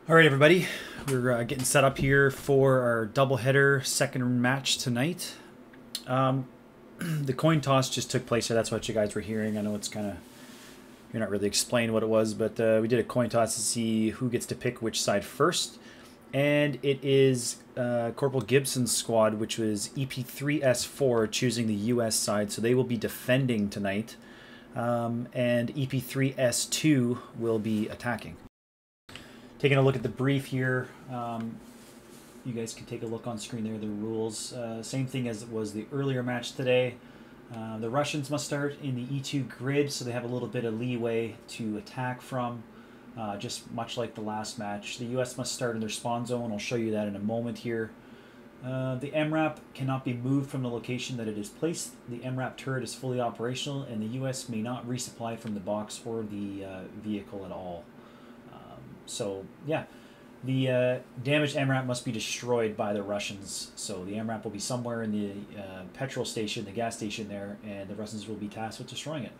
All right, everybody, we're getting set up here for our doubleheader second match tonight. The coin toss just took place, so that's what you guys were hearing. I know it's kind of, you're not really explaining what it was, but we did a coin toss to see who gets to pick which side first. And it is Corporal Gibson's squad, which was EP3S4, choosing the US side, so they will be defending tonight. And EP3S2 will be attacking. Taking a look at the brief here, you guys can take a look on screen there, the rules. Same thing as it was the earlier match today. The Russians must start in the E2 grid, so they have a little bit of leeway to attack from, just much like the last match. The US must start in their spawn zone. I'll show you that in a moment here. The MRAP cannot be moved from the location that it is placed. The MRAP turret is fully operational, and the US may not resupply from the box or the vehicle at all. So, yeah, the damaged MRAP must be destroyed by the Russians. So the MRAP will be somewhere in the petrol station, the gas station there, and the Russians will be tasked with destroying it.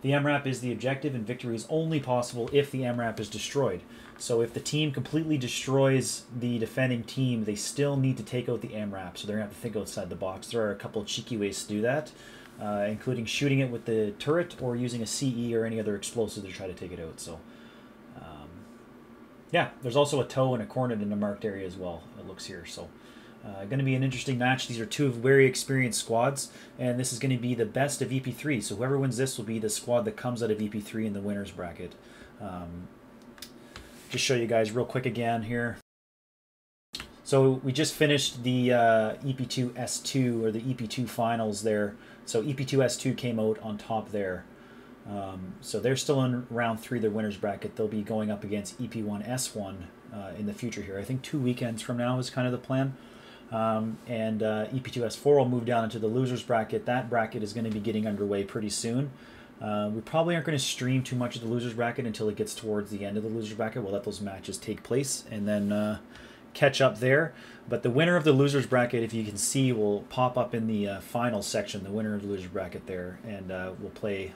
The MRAP is the objective, and victory is only possible if the MRAP is destroyed. So if the team completely destroys the defending team, they still need to take out the MRAP. So they're going to have to think outside the box. There are a couple of cheeky ways to do that, including shooting it with the turret or using a CE or any other explosive to try to take it out. So yeah, there's also a tow and a cornet in the marked area as well, it looks here. So going to be an interesting match. These are two very experienced squads, and this is going to be the best of EP3. So whoever wins this will be the squad that comes out of EP3 in the winners bracket. Just show you guys real quick again here. So we just finished the EP2S2 or the EP2 finals there. So EP2S2 came out on top there. So they're still in round 3, their winners bracket. They'll be going up against EP1S1 in the future here. I think 2 weekends from now is kind of the plan. And EP2S4 will move down into the losers bracket. That bracket is going to be getting underway pretty soon. We probably aren't going to stream too much of the losers bracket until it gets towards the end of the losers bracket. We'll let those matches take place and then catch up there. But the winner of the losers bracket, if you can see, will pop up in the final section, the winner of the losers bracket there, and we'll play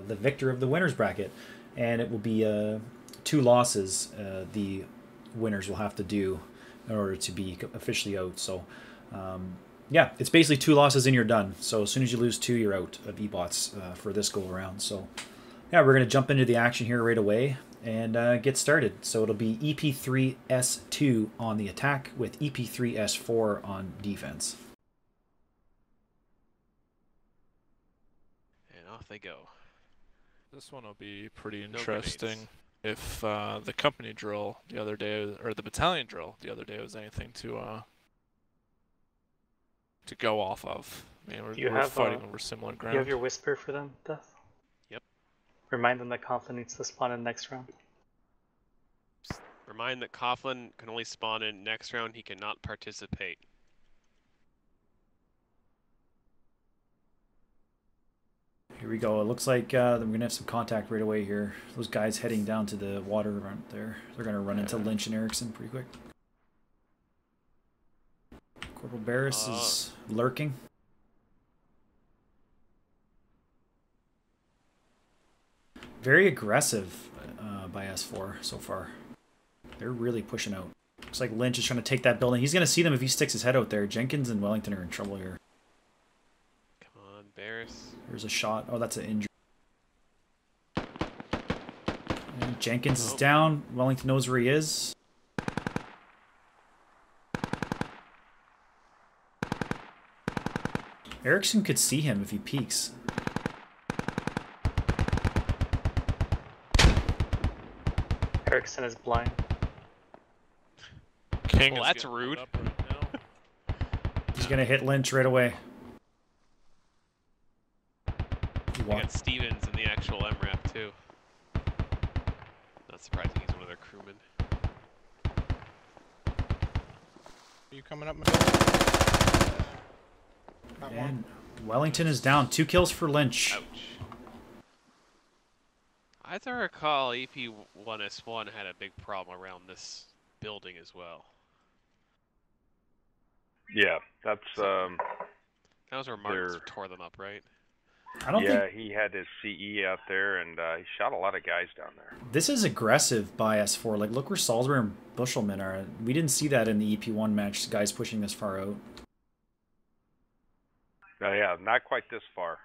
the victor of the winners bracket, and it will be 2 losses the winners will have to do in order to be officially out. So yeah, it's basically 2 losses and you're done. So as soon as you lose 2, you're out of EBOTS for this go around. So yeah, we're going to jump into the action here right away and get started. So it'll be EP3S2 on the attack with EP3S4 on defense. And off they go. This one will be pretty interesting. If the company drill the other day, or the battalion drill the other day, was anything to go off of. I mean, we're fighting over similar ground. You have your whisper for them, Death? Yep. Remind them that Coughlin needs to spawn in next round. Remind that Coughlin can only spawn in next round. He cannot participate. Here we go. It looks like we're going to have some contact right away here. Those guys heading down to the water front there. They're going to run into Lynch and Erickson pretty quick. Corporal Barris is lurking. Very aggressive by S4 so far. They're really pushing out. Looks like Lynch is trying to take that building. He's going to see them if he sticks his head out there. Jenkins and Wellington are in trouble here. Come on, Barris. There's a shot. Oh, that's an injury. And Jenkins is down. Wellington knows where he is. Erickson could see him if he peeks. Erickson is blind. King well, that's rude. Right He's going to hit Lynch right away. We got Stevens in the actual MRAP too. Not surprising he's one of their crewmen. Are you coming up? And Wellington is down. 2 kills for Lynch. Ouch. As I recall, EP1S1 had a big problem around this building as well. Yeah, that's That was where Martins tore them up, right? I don't Yeah, think he had his CE out there, and he shot a lot of guys down there. this is aggressive by S4. Like, look where Salisbury and Bushelman are. We didn't see that in the EP1 match, guys pushing this far out. Yeah, not quite this far.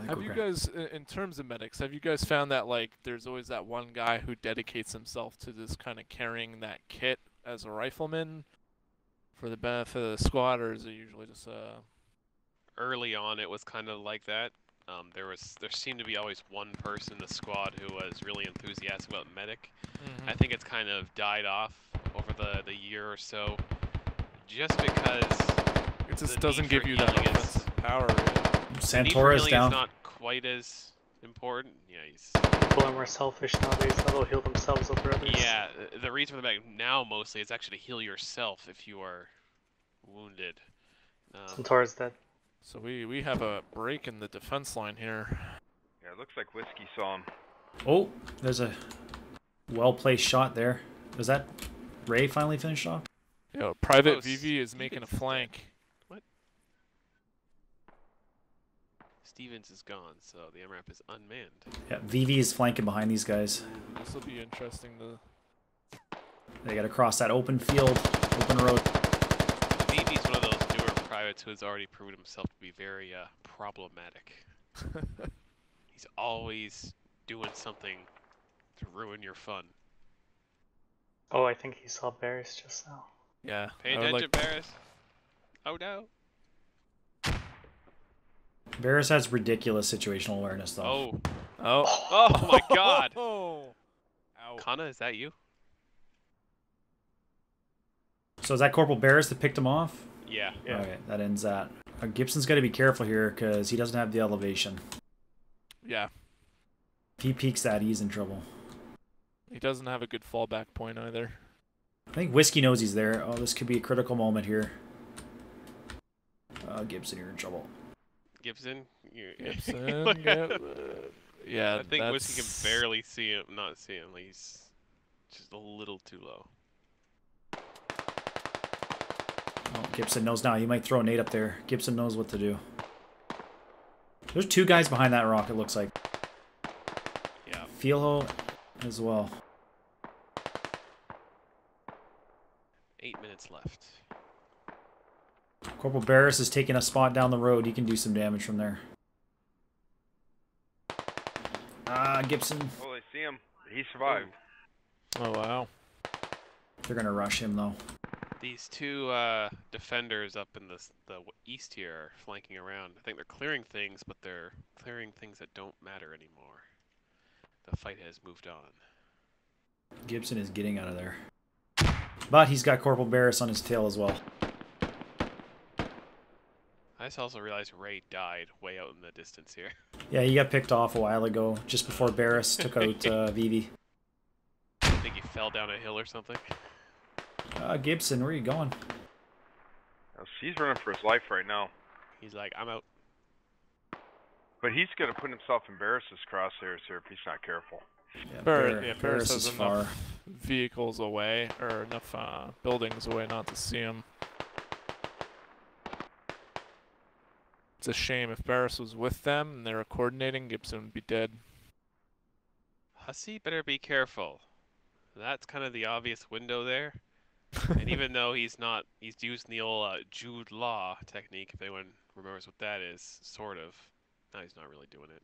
Have you guys, in terms of medics, have you guys found that, like, there's always that one guy who dedicates himself to this kind of carrying that kit as a rifleman for the benefit of the squad, or is it usually just Early on, it was kind of like that. There seemed to be always one person in the squad who was really enthusiastic about medic. I think it's kind of died off over the year or so, just because it just doesn't give you that offensive power? Santora's down. Is not quite as important. Yeah, he's. People are more selfish nowadays. They'll heal themselves over others. Yeah, the reason for the medic now mostly is actually to heal yourself if you are wounded. Santora's dead. So we have a break in the defense line here. Yeah, it looks like Whiskey saw him. Oh, there's a well-placed shot there. Was that Ray finally finished off? Yo, Private VV is making a flank. What? Stevens is gone, so the MRAP is unmanned. Yeah, VV is flanking behind these guys. This will be interesting to... They got to cross that open field, open road. VV's one of those newer privates who has already proven himself to be very problematic. He's always doing something to ruin your fun. Oh, I think he saw Barris just now. Yeah. Pay attention, Barris. Oh no. Barris has ridiculous situational awareness, though. Oh. Oh. Oh my god. Oh. Kana, is that you? So is that Corporal Barris that picked him off? Yeah. Okay, that ends that. Gibson's got to be careful here because he doesn't have the elevation. Yeah. If he peeks that, he's in trouble. He doesn't have a good fallback point either. I think Whiskey knows he's there. Oh, this could be a critical moment here. Gibson, you're in trouble. Gibson? Gibson, yeah, I think Whiskey can barely see him, not see him. He's just a little too low. Oh, Gibson knows now. He might throw a nade up there. Gibson knows what to do. There's two guys behind that rock, it looks like. Yeah. Feelho as well. 8 minutes left. Corporal Barris is taking a spot down the road. He can do some damage from there. Gibson. Oh, they see him. He survived. Oh, wow. They're going to rush him, though. These two defenders up in the east here are flanking around. I think they're clearing things, but they're clearing things that don't matter anymore. The fight has moved on. Gibson is getting out of there. But he's got Corporal Barris on his tail as well. I just also realized Ray died way out in the distance here. Yeah, he got picked off a while ago, just before Barris took out Vivi. I think he fell down a hill or something. Gibson, where are you going? He's running for his life right now. He's like, I'm out. But he's going to put himself in Barris's crosshairs here if he's not careful. Yeah, Barris has is far. enough vehicles away, or enough buildings away not to see him. It's a shame. If Barris was with them and they were coordinating, Gibson would be dead. Hussey, better be careful. That's kind of the obvious window there. And even though he's using the old Jude Law technique, if anyone remembers what that is, sort of. Now he's not really doing it.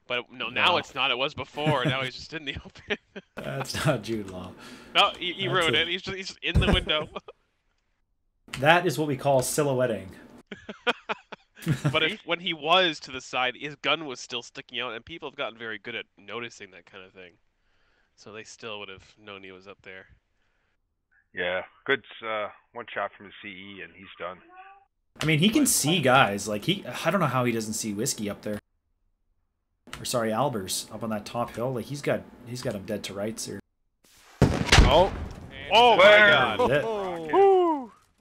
But no, now it's not. It was before. Now he's just in the open. That's not Jude Law. No, he ruined it. He's just in the window. That is what we call silhouetting. But when he was to the side, his gun was still sticking out, and people have gotten very good at noticing that kind of thing. So they still would have known he was up there. Yeah, good one shot from his CE, and he's done. I mean, he can see guys. Like I don't know how he doesn't see Whiskey up there. Or sorry, Albers up on that top hill. Like he's got him dead to rights here. Oh! Oh my God!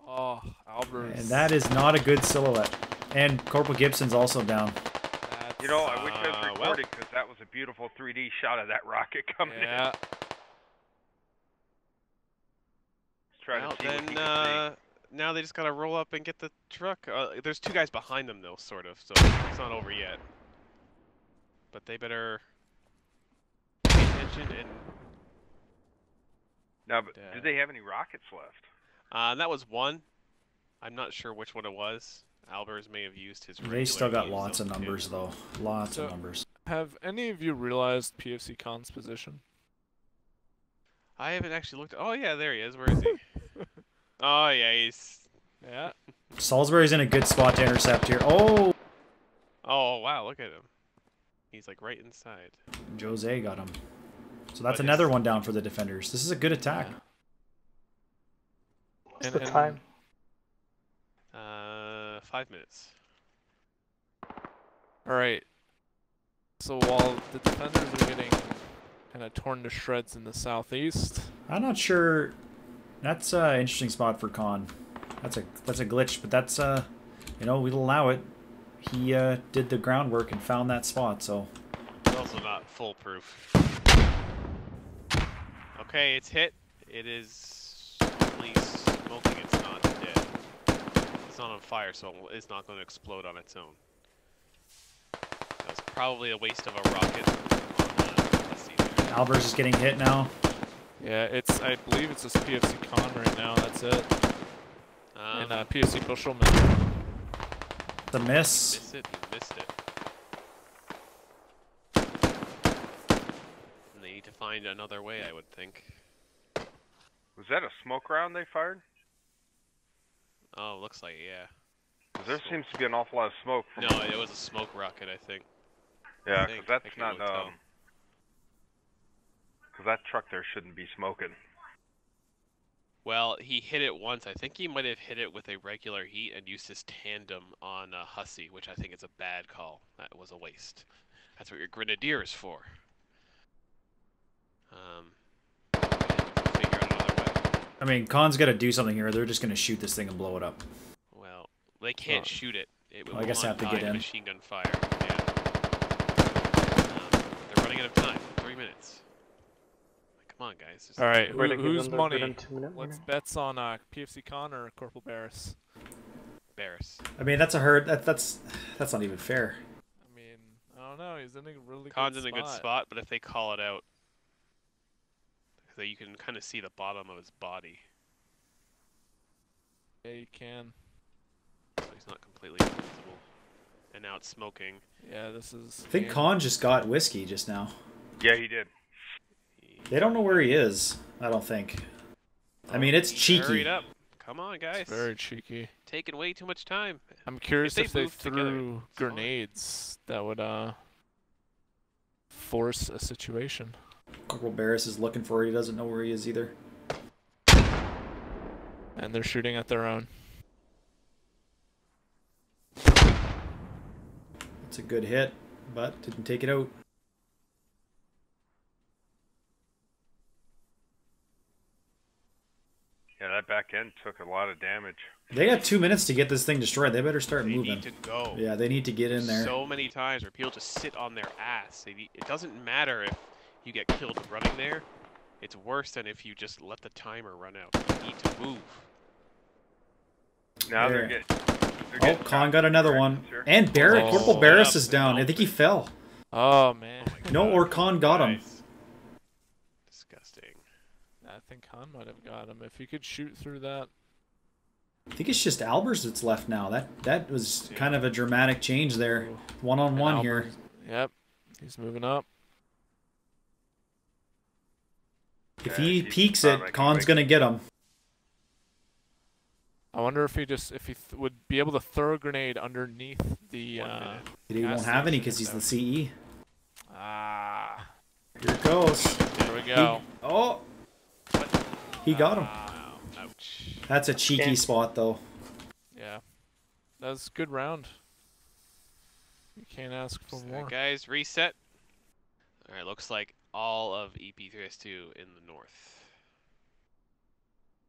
Oh, Albers. And that is not a good silhouette. And Corporal Gibson's also down. You know, I wish I was recording because that was a beautiful 3D shot of that rocket coming in. Well, then now they just gotta roll up and get the truck. There's two guys behind them though, sort of, so it's not over yet. But they better pay attention and... Now, but do they have any rockets left? That was one. I'm not sure which one it was. Albers may have used his They still got regular lots of numbers, though. Lots of numbers. Have any of you realized PFC Khan's position? I haven't actually looked. Oh yeah, there he is. Where is he? Oh yeah, he's. Yeah. Salisbury's in a good spot to intercept here. Oh! Oh wow, look at him. He's like right inside. Jose got him. So that's another one down for the defenders. This is a good attack. Yeah. What's the time? 5 minutes. All right. So while the defenders are getting kind of torn to shreds in the southeast, I'm not sure. That's an interesting spot for Khan. That's a glitch, but that's you know, we'll allow it. He did the groundwork and found that spot, so. It's also not foolproof. Okay, it's hit. It is only smoking. It's not dead. It's not on fire, so it's not going to explode on its own. That was probably a waste of a rocket. Let's see there. Albers is getting hit now. yeah, I believe it's just PFC Khan right now. That's it. And PFC Bushelman. The miss. Missed it. You missed it. And they need to find another way, I would think. Was that a smoke round they fired? Oh, looks like it, yeah. 'Cause there seems to be an awful lot of smoke. From No, it was a smoke rocket, I think. Yeah, I because think. I that's can't not really tell. because that truck there shouldn't be smoking. Well, he hit it once. I think he might have hit it with a regular heat and used his tandem on a Hussey, which I think is a bad call. That was a waste. That's what your Grenadier is for. Figure out another way. I mean, Khan's got to do something here. They're just going to shoot this thing and blow it up. Well, they can't shoot it. It Well, I guess I have to get in. Machine gun fire. Yeah. They're running out of time. 3 minutes. Come on, guys. Just All right, We're gonna give who's them the money? within 2-minute Let's warning. bets on PFC Khan or Corporal Barris. Barris. I mean, that's a hurt. That's not even fair. I mean, I don't know. He's in a really Khan's good in a good spot, but if they call it out, so you can kind of see the bottom of his body. Yeah, you can. So he's not completely invisible. And now it's smoking. Yeah, this is. I think Khan just got whiskey just now. Yeah, he did. They don't know where he is, I don't think. I mean, it's He cheeky. hurried up. Come on, guys. It's very cheeky. Taking way too much time. I'm curious If if they they move together, threw it's fine. grenades that would force a situation. Corporal Barris is looking for it. He doesn't know where he is either. And they're shooting at their own. It's a good hit, but didn't take it out. Yeah, that back end took a lot of damage. They got 2 minutes to get this thing destroyed. They better start They moving. need to go. Yeah, they need to get in there. So many times where people just sit on their ass. It doesn't matter if you get killed running there. It's worse than if you just let the timer run out. You need to move. Now There. they're getting. Oh, Khan got another one. Here. And Barrett, Oh, Corporal Barris yeah. is down. I think he fell. Oh man. No, or Khan got him. Nice. Disgusting. I think Khan might have got him. If he could shoot through that. I think it's just Albers that's left now. That was kind of a dramatic change there. One-on-one And here. Albers- Yep. He's moving up. If Yeah, he he's peeks not it, like Khan's quick. going to get him. I wonder if he would be able to throw a grenade underneath the. 1 minute. He won't gas have any station because he's the if CE. Ah. Here it goes. There we go. Oh, he got him. Wow. Ouch. That's a cheeky Yeah. spot, though. Yeah. That was a good round. You can't ask for more. Alright, guys, reset. Alright, looks like all of EP3S2 in the north.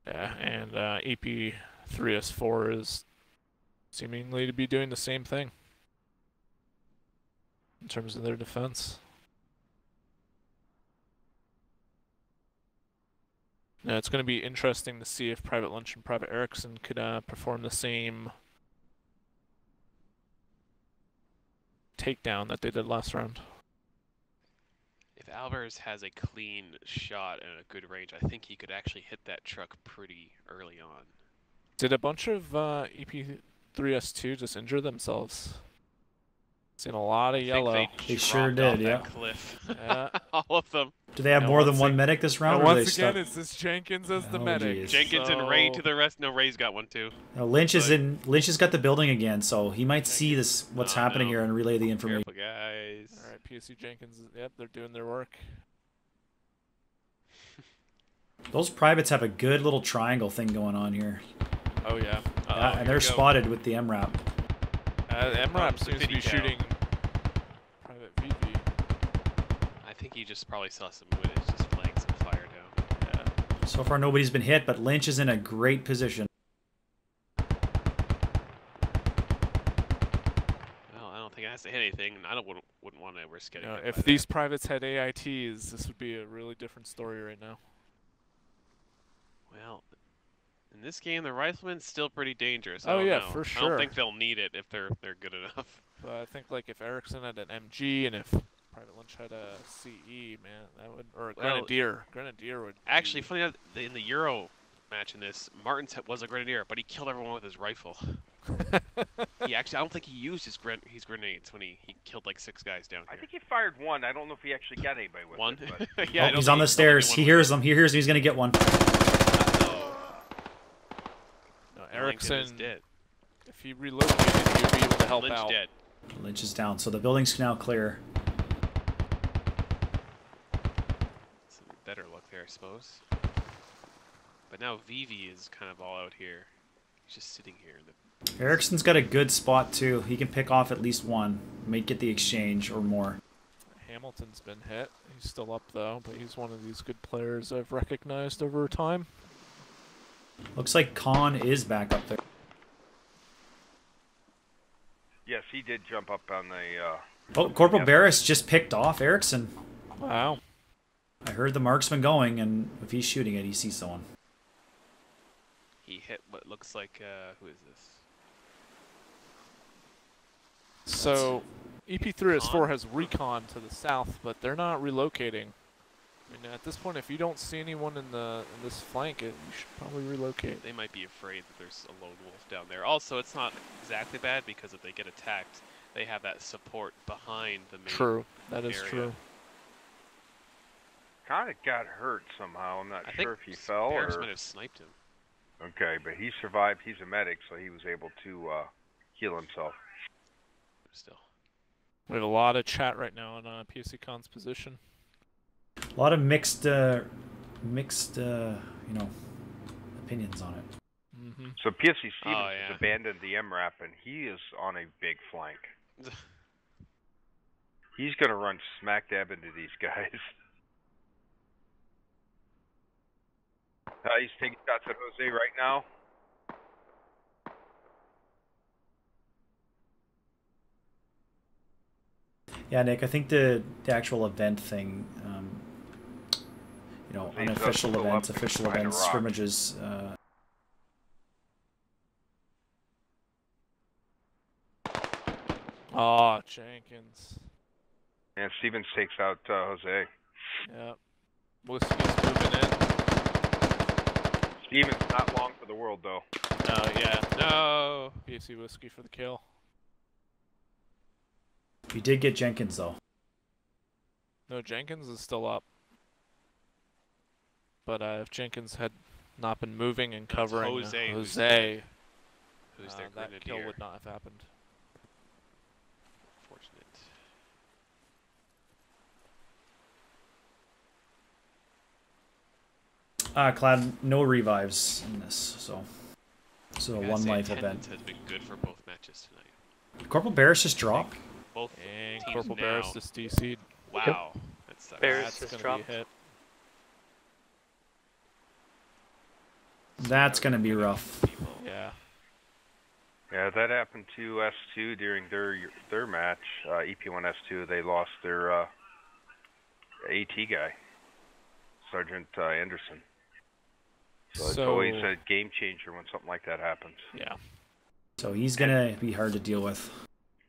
Yeah, and EP3S4 is seemingly to be doing the same thing in terms of their defense. Yeah, it's going to be interesting to see if Private Lunch and Private Erickson could perform the same takedown that they did last round. If Alvarez has a clean shot and a good range, I think he could actually hit that truck pretty early on. Did a bunch of EP3S2 just injure themselves? Seen a lot of yellow. They sure did, yeah. Cliff. Yeah. All of them. Do they have more than one medic this round? And or once they again, it's this Jenkins as the medic. Geez. Jenkins and Ray to the rest. No, Ray's got one too. Now, Lynch is in. Lynch has got the building again, so he might see this what's happening here and relay the information. Careful, guys. All right, PSC Jenkins. Yep, they're doing their work. Those privates have a good little triangle thing going on here. Oh yeah. And they're spotted with the MRAP. MRAP seems to be shooting Private VV. I think he just probably saw some wood. It's just playing some fire down. Yeah. So far, nobody's been hit, but Lynch is in a great position. Well, I don't think it has to hit anything. I wouldn't want to risk getting. If these privates had AITs, this would be a really different story right now. Well, in this game, the rifleman's still pretty dangerous. Oh yeah, know. for sure. I don't think they'll need it if they're good enough. But I think like if Erickson had an MG and if Private Lunch had a CE, man, that would, or a Grenadier. Grenadier would. Actually, funny enough, in the Euro match in this, Martins was a Grenadier, but he killed everyone with his rifle. I don't think he used his grenades when he killed like 6 guys down here. I think he fired one. I don't know if he actually got anybody with one. it. But... Yeah, he's on the stairs. He hears them. He hears him. He's gonna get one. No, Erickson is dead. If he relocated, he would be able to help Lynch out. Dead. Lynch is down, so the building's now clear. Some better luck there, I suppose. But now Vivi is kind of all out here. He's just sitting here. Erickson's got a good spot too. He can pick off at least one. Might get the exchange or more. Hamilton's been hit. He's still up though, but he's one of these good players I've recognized over time. Looks like Khan is back up there. Yes, he did jump up on the... Oh, Corporal Barris just picked off Erickson. Wow. I heard the marksman going, and if he's shooting it, he sees someone. He hit what looks like, who is this? So, EP3S4 has recon to the south, but they're not relocating. I mean, at this point, if you don't see anyone in this flank, you should probably relocate. They might be afraid that there's a lone wolf down there. Also, it's not exactly bad because if they get attacked, they have that support behind the main True, that is area. true. Kind of got hurt somehow. I'm not I sure think if he fell Paris or... might have sniped him. Okay, but he survived. He's a medic, so he was able to heal himself. Still. We have a lot of chat right now on PSC Con's position. A lot of mixed, you know, opinions on it. Mm-hmm. So PSC Stevens yeah. has abandoned the MRAP, and he is on a big flank. He's going to run smack dab into these guys. He's taking shots at Jose right now. Yeah, Nick, I think the actual event thing, you know, unofficial events, official events, scrimmages. Oh, Jenkins. And Stevens takes out Jose. Yep. Whiskey's moving in. Stevens not long for the world, though. Oh, yeah. No. PSC Whiskey for the kill. You did get Jenkins, though. No, Jenkins is still up. But if Jenkins had not been moving and covering Jose, who's their that grenadier. kill would not have happened. Fortunate. Cloud, no revives in this, so a one life event. Has been good for both matches tonight. Corporal Barris just dropped. Both And teams Corporal now. Barris just DC'd. Wow, that sucks. Barris That's just gonna be dropped. a hit. That's gonna be rough. Yeah. Yeah, that happened to S2 during their match. EP1S2, they lost their AT guy, Sergeant Anderson. So it's always a game changer when something like that happens. Yeah. So he's gonna be hard to deal with.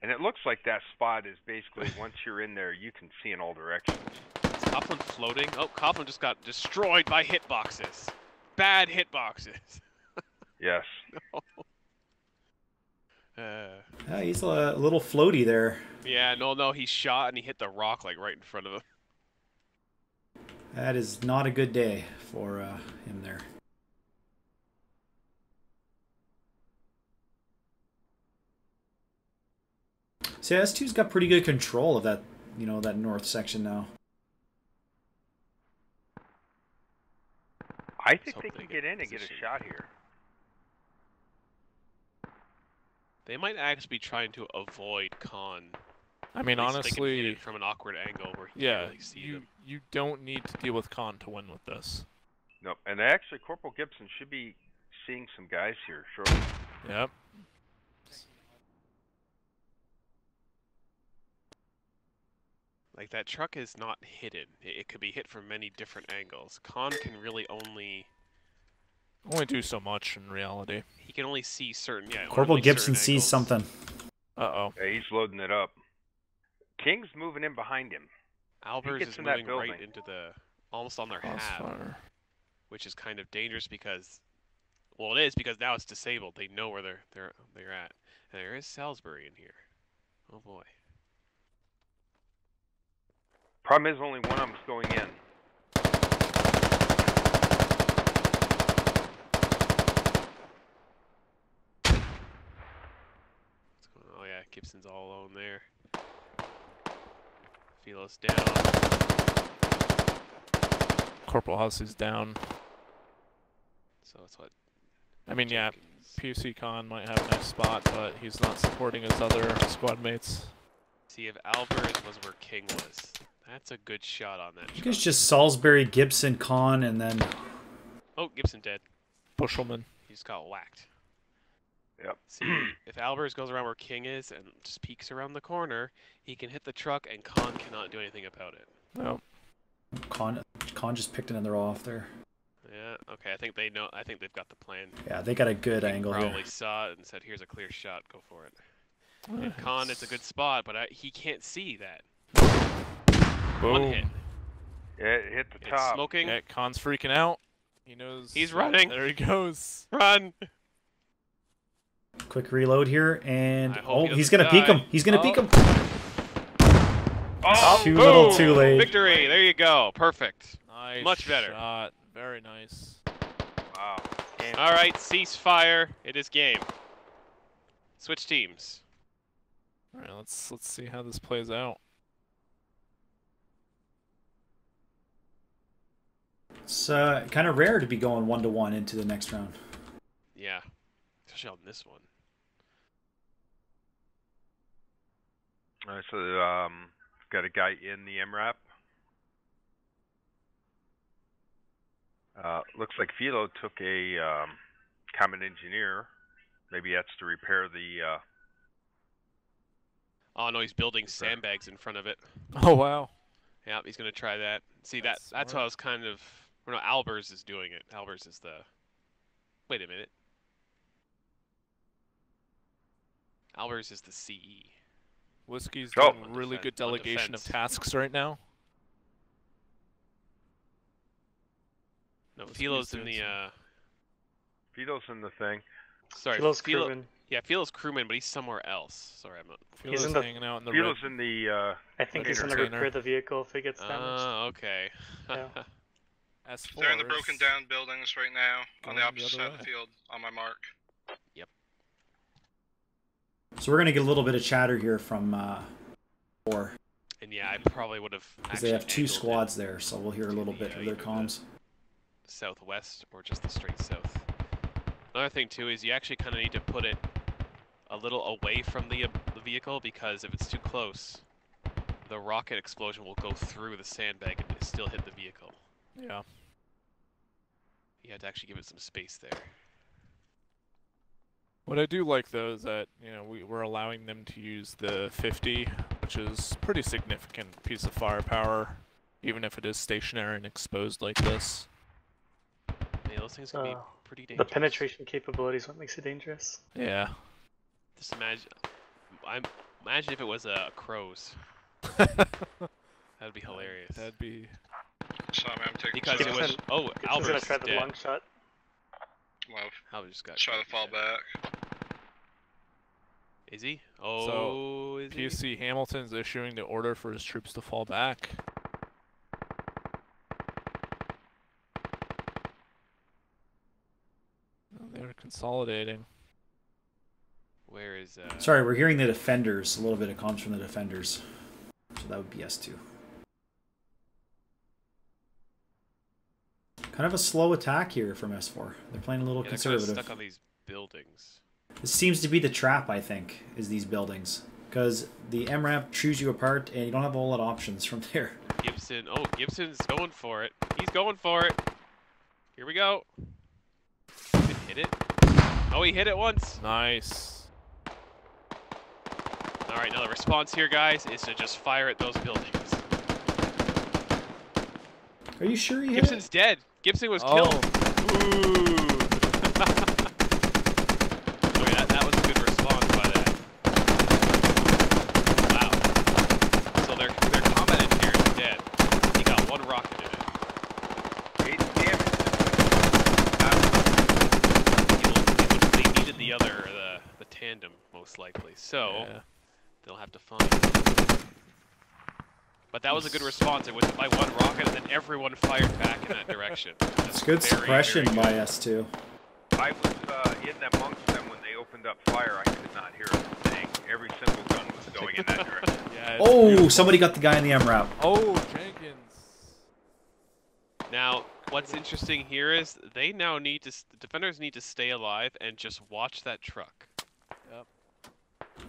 And it looks like that spot is basically, once you're in there, you can see in all directions. Is Copland floating? Oh, Copland just got destroyed by hitboxes. Bad hitboxes. Yes. No. Yeah, he's a little floaty there. Yeah, no, he shot and he hit the rock like right in front of him. That is not a good day for him there. See, S2's got pretty good control of that, you know, that north section now. I think they can get in and get a shot here. They might actually be trying to avoid Khan. I mean, At least they can hit honestly, it from an awkward angle where he yeah, can't really see them. you don't need to deal with Khan to win with this. Nope. And actually, Corporal Gibson should be seeing some guys here shortly. Yep. Like, that truck is not hidden. It could be hit from many different angles. Khan can really only do so much in reality. He can only see certain, Corporal only Gibson certain sees angles. something. Uh-oh. Yeah, he's loading it up. King's moving in behind him. Albers gets is in that moving building. right into the, almost on their half, Crossfire. which is kind of dangerous because, well, it is because now it's disabled. They know where they're at. And there is Salisbury in here. Oh boy. Problem is, only one of them's going in. Oh yeah, Gibson's all alone there. Philos down. Corporal House is down. So that's what. I mean, yeah, Jenkins- PUC Khan might have a nice spot, but he's not supporting his other squad mates. See if Albers was where King was. That's a good shot on that. I think truck. it's just Salisbury, Gibson, Khan, and then Oh, Gibson dead. Bushelman. He just got whacked. Yep. See, if Albers goes around where King is and just peeks around the corner, he can hit the truck, and Khan cannot do anything about it. No. Khan just picked another off there. Yeah. Okay. I think they know. I think they've got the plan. Yeah, they got a good King angle probably here. saw it and said, "Here's a clear shot. Go for it." And Khan, it's a good spot, but he can't see that. One Boom. hit. Yeah, it hit the It's top. smoking. Yeah, Khan's freaking out. He knows. He's running. There he goes. Run. Quick reload here, and I hope he he's doesn't gonna peek die. him. He's gonna peek him. Oh, Too little, boom! too late. Victory. There you go. Perfect. Nice. Much better. Shot. Very nice. Wow. Game. All right. Ceasefire. It is game. Switch teams. All right, let's see how this plays out. It's kind of rare to be going 1-1 into the next round. Yeah. Especially on this one. All right, so got a guy in the MRAP. Looks like Philo took a common engineer. Maybe that's to repair the. Oh no, he's building sandbags in front of it. Oh wow. Yeah, he's gonna try that. See, That's that's what I was kind of. Well, no, Albers is doing it. Albers is the. Wait a minute. Albers is the CE. Whiskey's Oh. doing really good On delegation of defense. tasks right now. No, Whiskey's Philo's in doing the. some- Philo's in the thing. Sorry, Philo's Philo. crewman. Yeah, Philo's crewman, but he's somewhere else. Sorry, I'm not. Philo's in the- hanging out in the Philo's red. in the. I think he's gonna Container. repair the vehicle if it gets damaged. Okay. Yeah. S4 They're in the is- broken down buildings right now on the going the opposite other side of the way. field on my mark. So we're gonna get a little bit of chatter here from 4, And yeah, I probably would have. because they have 2 squads there, so we'll hear a little bit of their comms. Southwest or just the straight south. Another thing too is you actually kind of need to put it a little away from the vehicle, because if it's too close, the rocket explosion will go through the sandbag and still hit the vehicle. Yeah. You have to actually give it some space there. What I do like though is that, you know, we're allowing them to use the 50, which is pretty significant piece of firepower, even if it is stationary and exposed like this. It those things can be pretty The dangerous. penetration capability is what makes it dangerous. Yeah. Just imagine, imagine if it was crows. That'd be hilarious. That'd be. Sorry, I'm taking Because shots. it was. Oh, Gibson's gonna Albert's try the dead. long shot. Well, Albert just got. try to fall back. Is he? Oh, is he? PC Hamilton's issuing the order for his troops to fall back. Oh, they're consolidating. Where is? Sorry, we're hearing the defenders. A little bit of comms from the defenders. So that would be S2. Kind of a slow attack here from S4. They're playing a little Yeah, conservative. they're kind of stuck on these buildings. This seems to be the trap, I think, is these buildings. Because the MRAP chews you apart and you don't have a whole lot of options from there. Gibson. Oh, Gibson's going for it. He's going for it. Here we go. Did he hit it? Oh, he hit it once. Nice. All right, now the response here, guys, is to just fire at those buildings. Are you sure he hit Gibson's it? dead. Gibson was Oh. killed. Ooh. Okay, that was a good response by that. Wow. So their combat engineer is dead. He got one rocket in it. 8 damage. They needed the other, the tandem, most likely. So Yeah. they'll have to find. But that was a good response. It was by one rocket, and then everyone fired back in that direction. It's good Very, suppression very by good. S2. I was in amongst them when they opened up fire. I could not hear a thing. Every single gun was going in that direction. Yeah. Oh, somebody got the guy in the MRAP. Oh, Jenkins. Now, what's interesting here is they now need to. The defenders need to stay alive and just watch that truck. Yep.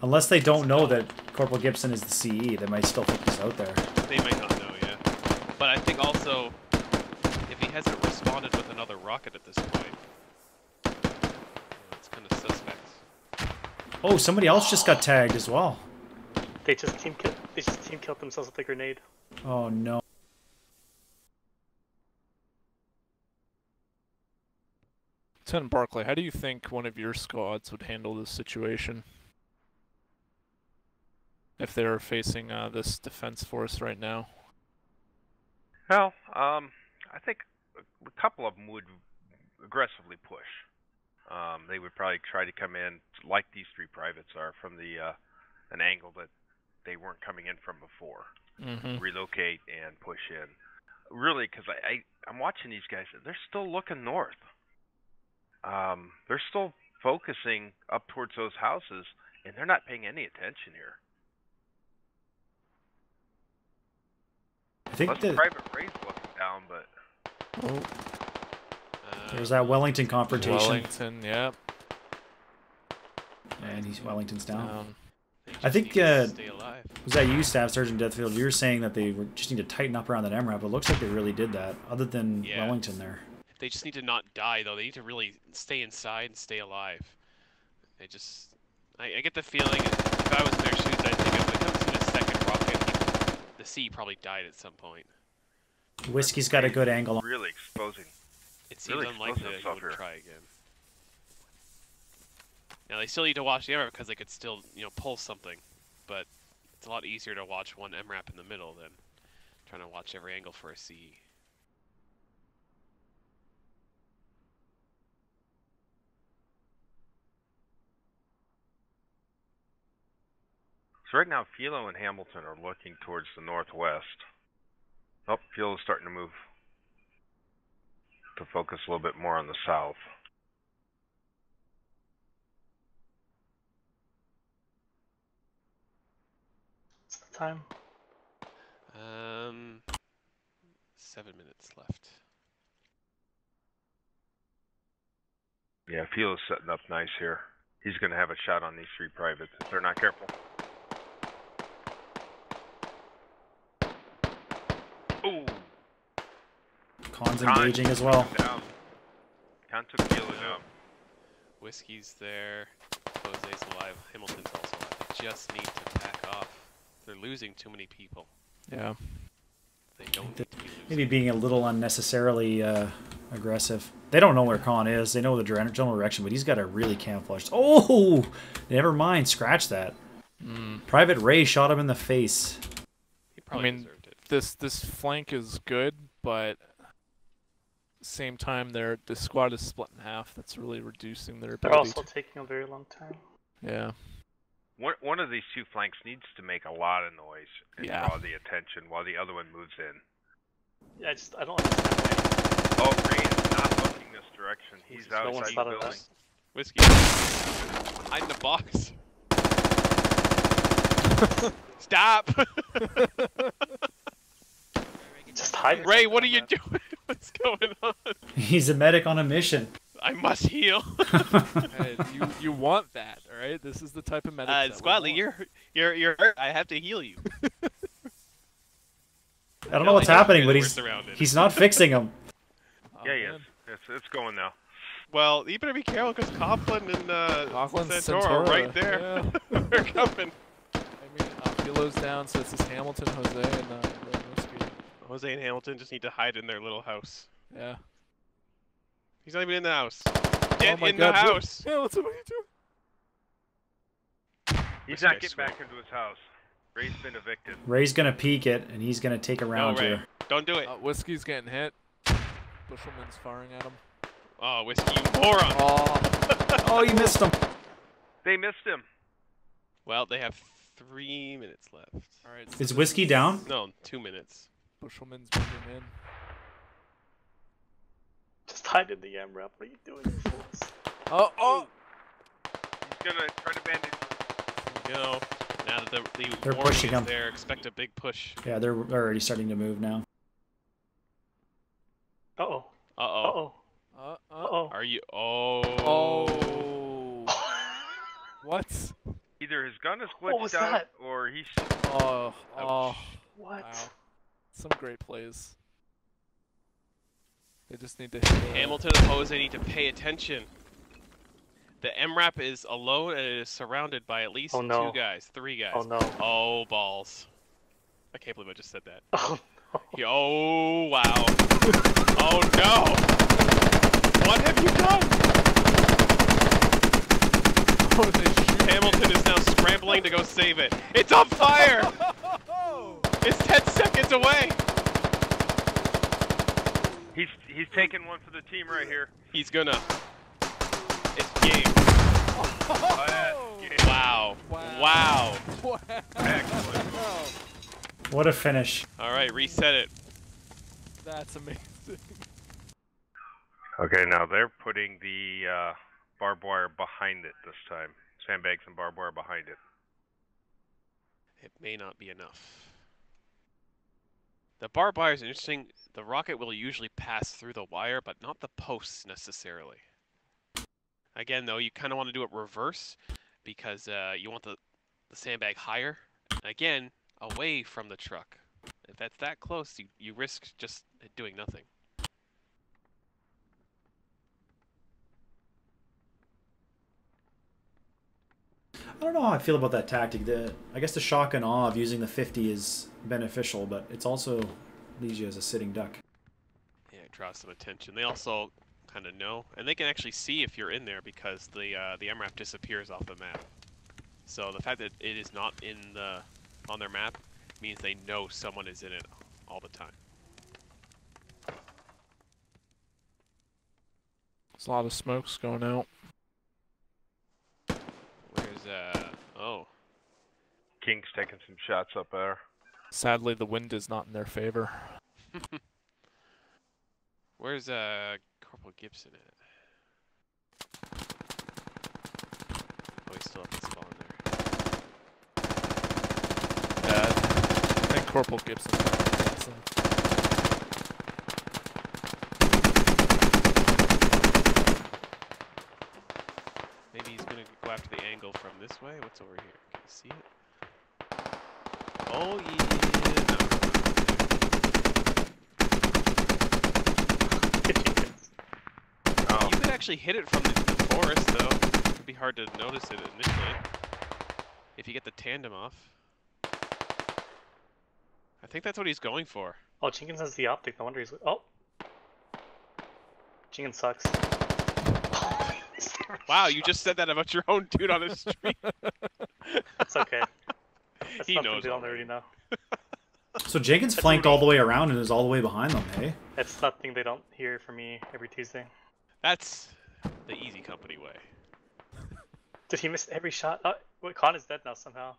Unless they don't know that Corporal Gibson is the CE, they might still think he's out there. They might not know, yeah. But I think also, if he hasn't responded with another rocket at this point, it's kind of suspect. Oh, somebody else just got tagged as well. They just team killed themselves with a grenade. Oh no. Lieutenant Barclay, how do you think one of your squads would handle this situation? If they're facing this defense force right now? Well, I think a couple of them would aggressively push. They would probably try to come in like these 3 privates are from the an angle that they weren't coming in from before. Mm-hmm. Relocate and push in. Really, because I'm watching these guys. They're still looking north. They're still focusing up towards those houses, and they're not paying any attention here. I think Unless that Private Ray's looking down, but there's that Wellington confrontation. Wellington, yep. And Wellington's down. They I just think, need to stay alive. Was that you, Staff Sergeant Deathfield? You were saying that they just need to tighten up around that MRAP, but it looks like they really did that, other than Yeah. Wellington there. They just need to not die, though. They need to really stay inside and stay alive. They just... I get the feeling, if I was in their shoes, I'd think if it comes to the second rocket, the C probably died at some point. Whiskey's got a good angle on. really exposing. It seems Really unlikely explosive that he stuff would here. try again. Now, they still need to watch the MRAP because they could still, pull something. But it's a lot easier to watch one MRAP in the middle than trying to watch every angle for a CE. So right now, Philo and Hamilton are looking towards the northwest. Oh, Philo's starting to move to focus a little bit more on the south. What's the time? 7 minutes left. Yeah, Philo's setting up nice here. He's going to have a shot on these 3 privates if they're not careful. Ooh. Khan's engaging as well. Down. Khan took Philo down. Whiskey's there. Jose's alive. Hamilton's also alive. They just need to back off. They're losing too many people. Yeah. They don't need to be losing. Maybe being a little unnecessarily aggressive. They don't know where Khan is. They know the general direction, but he's got a really camouflaged. Oh! Never mind. Scratch that. Private Ray shot him in the face. He probably I mean, deserved it. this flank is good, but same time the squad is split in half. That's really reducing their They're ability. also taking a very long time. Yeah. One of these two flanks needs to make a lot of noise and draw the attention while the other one moves in. Yeah, I don't understand. Oh, Ray is not looking this direction. He's No one outside thought the of building. that. Whiskey. Hide in the box. Stop! Just hide. Ray, what are you doing? What's going on? He's a medic on a mission. I must heal. Hey, you want that, all right? This is the type of medic. that we Squad want. leader, you're hurt. I have to heal you. I don't know what's happening, but We're he's surrounded. not fixing him. Oh, Yeah, he man. is. It's going now. Well, you better be careful because Coughlin and Coughlin, Centaur are right there. Yeah. They're coming. I mean, Philo's down, so it's just Hamilton, Jose, and Whiskey. Jose and Hamilton just need to hide in their little house. Yeah. He's not even in the house. Get Oh my in God, the what- house. Hamilton, what are you doing? He's This not guy's getting back into his house. Ray's been evicted. Ray's gonna peek it, and he's gonna take a No, round Ray. here. Don't do it. Whiskey's getting hit. Bushelman's firing at him. Oh, Whiskey, you moron. Oh, you missed him. They missed him. Well, they have 3 minutes left. All right. So Is this Whiskey is- down? No, 2 minutes. Bushelman's moving in. Just hide in the MRAP. What are you doing, you fools? Oh! He's gonna try to bandage. You know, now that the They're warning pushing is him. there, expect a big push. Yeah, they're already starting to move now. Uh-oh. Uh-oh. Uh-oh. Uh-oh. Are you... Oh. Oh. What? Either his gun is What was glitched out, that? or he's. Oh. Ouch. What? Wow. Some great plays. They just need to hit Hamilton and Jose need to pay attention. The MRAP is alone and it is surrounded by at least Oh, no. 2 guys, 3 guys. Oh no. Oh, balls. I can't believe I just said that. Oh no. Oh, wow. Oh, no. What have you done? Oh, they shoot. Hamilton is now scrambling to go save it. It's on fire! It's 10 seconds away! He's taking one for the team right here. He's gonna. It's game. Oh, that's game. Wow. Wow. Wow. Wow. Excellent. What a finish. Alright, reset it. That's amazing. Okay, now they're putting the barbed wire behind it this time. Sandbags and barbed wire behind it. It may not be enough. The barbed wire is interesting. The rocket will usually pass through the wire, but not the posts necessarily. Again, though, you kind of want to do it reverse because you want the sandbag higher. And again, away from the truck. If that's that close, you risk just doing nothing. I don't know how I feel about that tactic. I guess the shock and awe of using the 50 is beneficial, but it's also leaves you as a sitting duck. Yeah, it draws some attention. They also kind of know, and they can actually see if you're in there because the MRAP disappears off the map. So the fact that it is not in on their map means they know someone is in it all the time. There's a lot of smokes going out. Where's oh, King's taking some shots up there. Sadly, the wind is not in their favor. where's Corporal Gibson at? Oh, he's still up at spawn there. Yeah, I think Corporal Gibson. Maybe he's gonna go after the angle from this way. What's over here? Can you see it? Oh yeah. Oh, You could actually hit it from the forest, though. It'd be hard to notice it initially. If you get the tandem off. I think that's what he's going for. Oh, Jenkins has the optic. No wonder he's. Oh. Jenkins sucks. Wow, you just said that about your own dude on the street. It's okay. That's He something knows they don't already. already know. So Jenkins flanked all the way around and is all the way behind them, hey? It's nothing they don't hear from me every Tuesday. That's the easy company way. Did he miss every shot? Oh, wait, Khan is dead now somehow.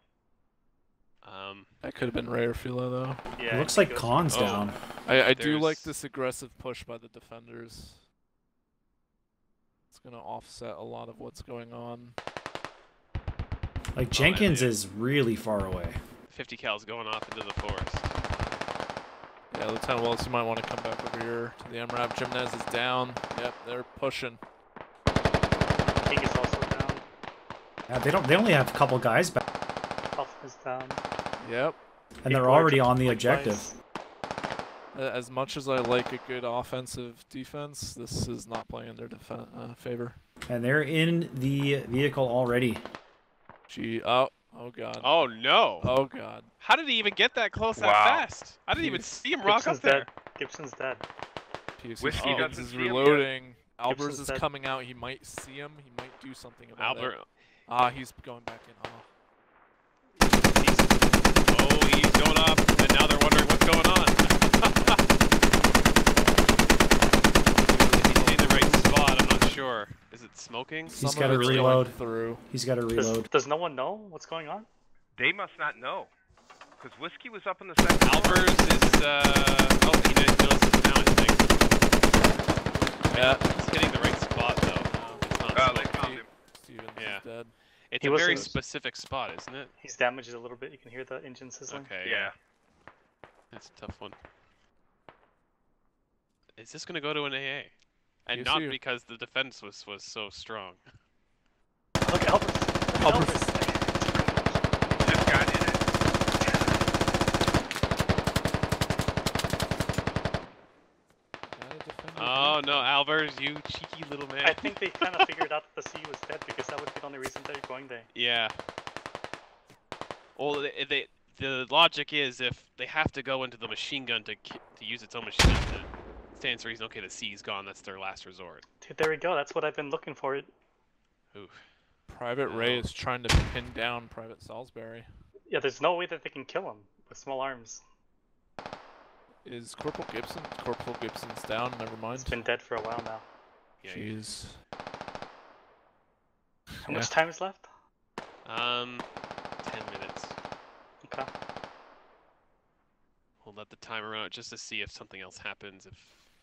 That could have been Ray or Philo though. Yeah. It looks he like goes- Khan's Oh. down. I do There's- like this aggressive push by the defenders. It's gonna offset a lot of what's going on. Like Jenkins yeah. is really far away. 50 cal's going off into the forest. Yeah, Lieutenant Willis, you might want to come back over here to the MRAP. Jimenez is down. Yep, they're pushing. King is also down. Yeah, they only have a couple guys back, Hoffman is down. Yep. and they're already on the objective. As much as I like a good offensive defense, this is not playing in their favor. And they're in the vehicle already. Oh god. Oh no! Oh god. How did he even get that close that Wow. fast? I didn't even see him rock Gibson's up there. dead. Gibson's dead. PSC Whiskey Stevens doesn't is see him yet. reloading. Albers Gibson's is dead. coming out. He might see him. He might do something about Albert. it. Ah, he's going back in. Oh. He's going up, and now they're wondering what's going on. He's in the right spot. I'm not sure. Is it smoking? He's Some gotta of it's going reload. through. He's got to reload. Does no one know what's going on? They must not know. Because Whiskey was up in the second floor. Albers is oh, he didn't notice it now, I think. Yeah. He's hitting the right spot though. It's not They smoking. found him. Stevens Yeah. is dead. It's He a very wasn't- specific spot, isn't it? He's damaged a little bit. You can hear the engine sizzling. Okay, Yeah. that's a tough one. Is this gonna go to an AA? And You not see- because the defense was so strong. Look, Albert. Albert. Just got in it. Oh no, Albers, you cheeky little man. I think they kind of figured out that the C was dead because that would be the only reason they're going there. Yeah. Well, the logic is if they have to go into the machine gun to use its own machine gun to stand to reason, okay, the C's gone, that's their last resort. Dude, there we go. That's what I've been looking for. Oof. Private Ray Oh. is trying to pin down Private Salisbury. Yeah, there's no way that they can kill him with small arms. Is Corporal Gibson? Corporal Gibson's down. Never mind. He's been dead for a while now. Yeah. Jeez. How much time is left? 10 minutes. Okay. We'll let the timer run out just to see if something else happens. If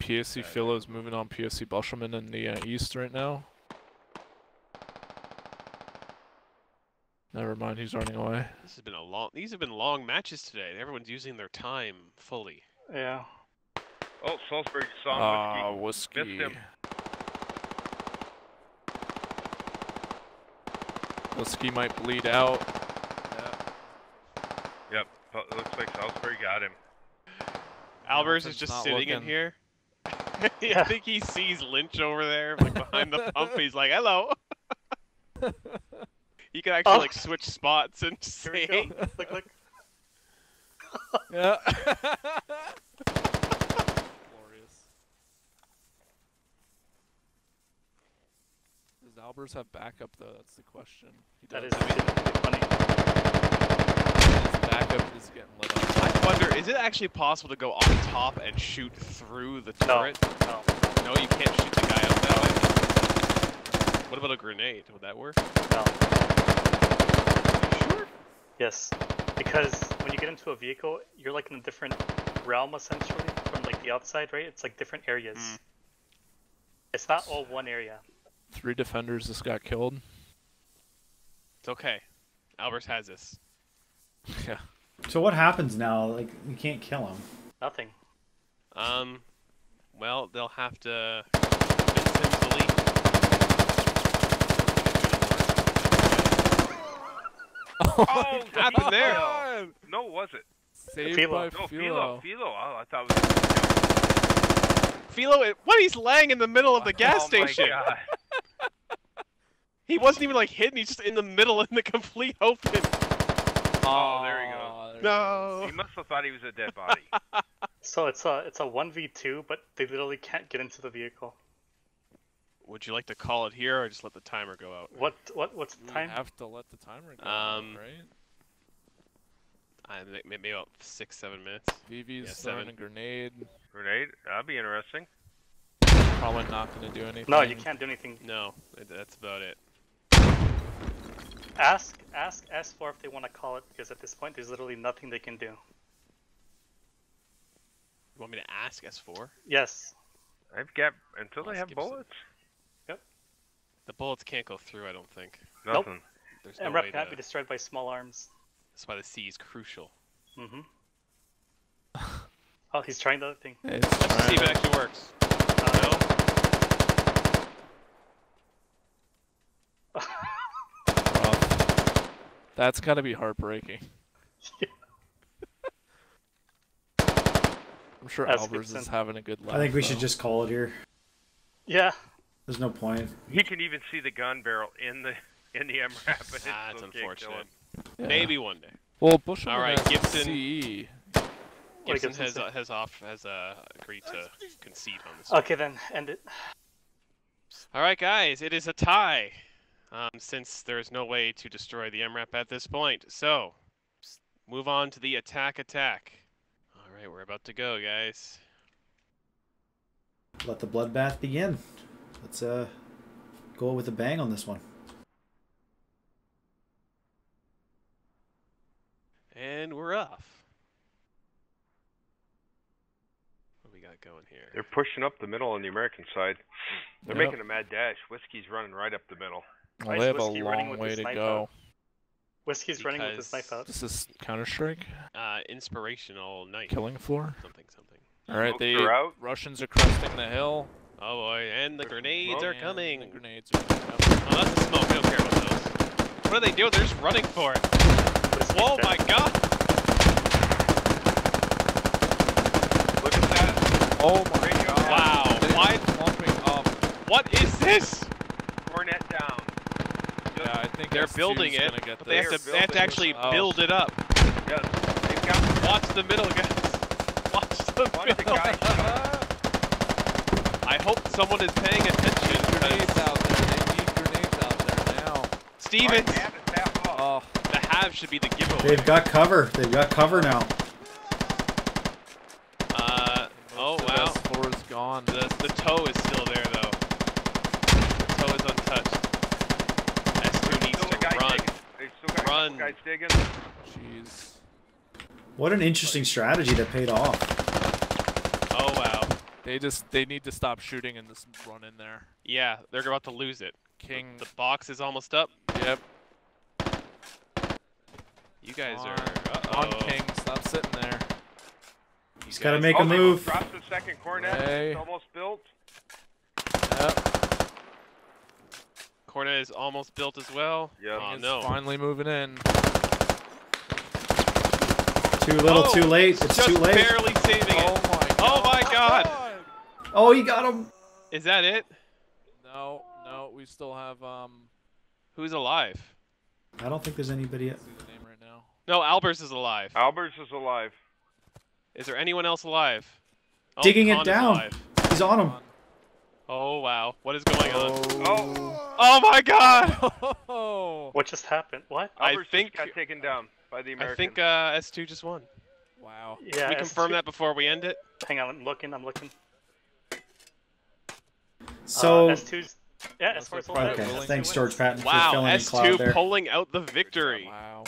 PSC Philo's moving on PSC Bushelman in the east right now. Never mind, he's running away. these have been long matches today. Everyone's using their time fully. Yeah. Oh, Salisbury saw Ah, Whiskey. Whiskey. Missed him. Whiskey might bleed out. Yep, it looks like Salisbury got him. Albers is Hamilton's just not sitting in looking. here. Yeah. I think he sees Lynch over there, like behind the pump. He's like, "Hello." You can actually Oh. like switch spots and Here we say, go. "Hey." Look, look. Yeah. Glorious. Does Albers have backup though? That's the question. He That does. is funny. His backup is getting lit up. I wonder, is it actually possible to go on top and shoot through the No. turret? No. No, you can't shoot the guy up that way. What about a grenade? Would that work? No. Sure. Yes. Because when you get into a vehicle, you're like in a different realm essentially from like the outside, right? It's like different areas. Mm. It's not all one area. 3 defenders just got killed. It's okay. Albers has this. Yeah. So what happens now? Like, you can't kill him. Nothing. Well, they'll have to convince him to leave. Oh, What happened there? No, was it? Saved Philo. by No, Philo. Philo. Oh, I thought it was. Philo, what? He's laying in the middle of the gas Oh station. my God. He wasn't even like hidden. He's just in the middle in the complete open. Oh, there he goes. Aw, there No. He must have thought he was a dead body. So it's a 1v2, but they literally can't get into the vehicle. would you like to call it here or just let the timer go out? What's the We time? have to let the timer go, right? I think maybe about 6-7 minutes. VV's Yeah, throwing 7. a grenade. Grenade? That'd be interesting. Probably not going to do anything. No, you can't do anything. No, that's about it. Ask S4 if they want to call it, because at this point there's literally nothing they can do. You want me to ask S4? Yes. I've got until Well, they have skip some. bullets. The bullets can't go through, I don't think. Nope. Nothing. There's no MRAP way cannot to... be destroyed by small arms. That's why the C is crucial. Mm-hmm. Oh, he's trying the other thing. It's Let's see if it actually works. No? rough. That's got to be heartbreaking. I'm sure That's Albers good is having a good laugh. I think we should though. just call it here. Yeah. There's no point. He can even see the gun barrel in the MRAP. But That's it's unfortunate. Yeah. Maybe one day. Well, Bushman All right, has Gibson. CE. Gibson Gibson has agreed to concede on this. Okay, then end it. All right, guys, it is a tie. Since there is no way to destroy the MRAP at this point, so move on to the attack. All right, we're about to go, guys. Let the bloodbath begin. Let's go with a bang on this one. And we're off. What do we got going here? They're pushing up the middle on the American side. They're Yep. making a mad dash. Whiskey's running right up the middle. Well, Why they is have a Whiskey running long with way his to knife go. out? Whiskey's running with his knife out. This is Counter-Strike? Inspirational night. Killing floor? Something. All right, Smokes the are out. Russians are cresting the hill. Oh boy, and the grenades are And coming. The grenades are coming. Oh, that's the smoke. I don't care about those. What are they doing? They're just running for it. Whiskey's Whoa, dead. my God! Look at that. Oh my Radio god. Wow, They're why- clumping up. What is this? Cornet down. Yeah, I think They're S2's building it, gonna get but they have this. to actually Oh. build it up. Yes. They've got Watch the middle, guys. Watch the one of the middle. guys. I hope someone is paying attention. Grenades Because out there. They need grenades out there now. Stevens, Oh, the halves should be the giveaway. They've got cover. They've got cover now. Oh most of wow. S4 is gone. The toe is still there though. The toe is untouched. S2 needs Still a to guy run. digging. They've still got Run. guys digging. Jeez. What an interesting strategy that paid off. Oh wow. They need to stop shooting and just run in there. Yeah, they're about to lose it. King. The box is almost up. Yep. You guys On, are. on King. Stop sitting there. He's got to make a move. Drops the second cornet. Ray. It's almost built. Yep. Cornet is almost built as well. Yep. Oh King is no. finally moving in. Too little, Oh, too late. It's just too late. barely saving Oh it. my god. Oh my god. Oh, he got him. Is that it? No, we still have Who's alive? I don't think there's anybody. let's see the name right now. No, Albers is alive. Albers is alive. Is there anyone else alive? Oh, Digging it Khan is down. alive. He's on him. Oh wow. What is going on? Oh, Oh my god! Oh. What just happened? What? I Albers think- just got taken down by the I Americans. think S2 just won. Wow. Yeah. we confirm S2 that before we end it? Hang on, I'm looking. So, S2's. Yeah, That's S4's what all private dead. okay. willing Thanks, to George Patton, for Wow, filling in Cloud S2 there. pulling out the victory. Wow.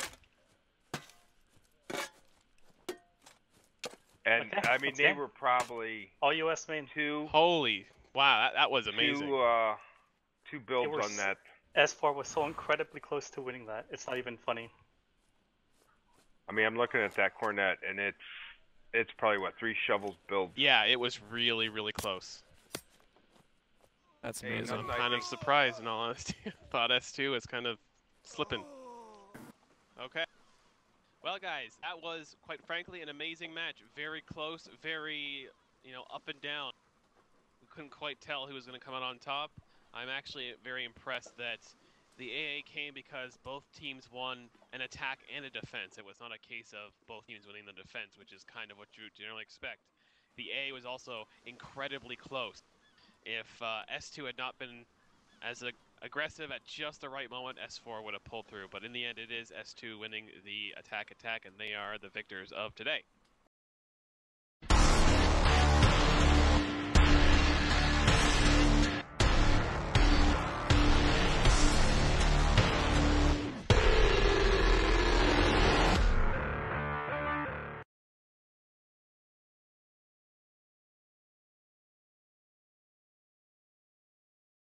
And Okay, I mean, let's they go. were probably All US main. Holy, wow, that was amazing. two builds were on that. S4 was so incredibly close to winning that. It's not even funny. I mean, I'm looking at that cornet, and it's probably what 3 shovels built. Yeah, it was really, really close. That's Hey, amazing. I'm kind of surprised, in all honesty. Thought S2 was kind of slipping. Okay. Well, guys, that was, quite frankly, an amazing match. Very close, very, up and down. We couldn't quite tell who was going to come out on top. I'm actually very impressed that the AA came because both teams won an attack and a defense. It was not a case of both teams winning the defense, which is kind of what you generally expect. The AA was also incredibly close. If S2 had not been as aggressive at just the right moment, S4 would have pulled through. But in the end, it is S2 winning the attack, and they are the victors of today.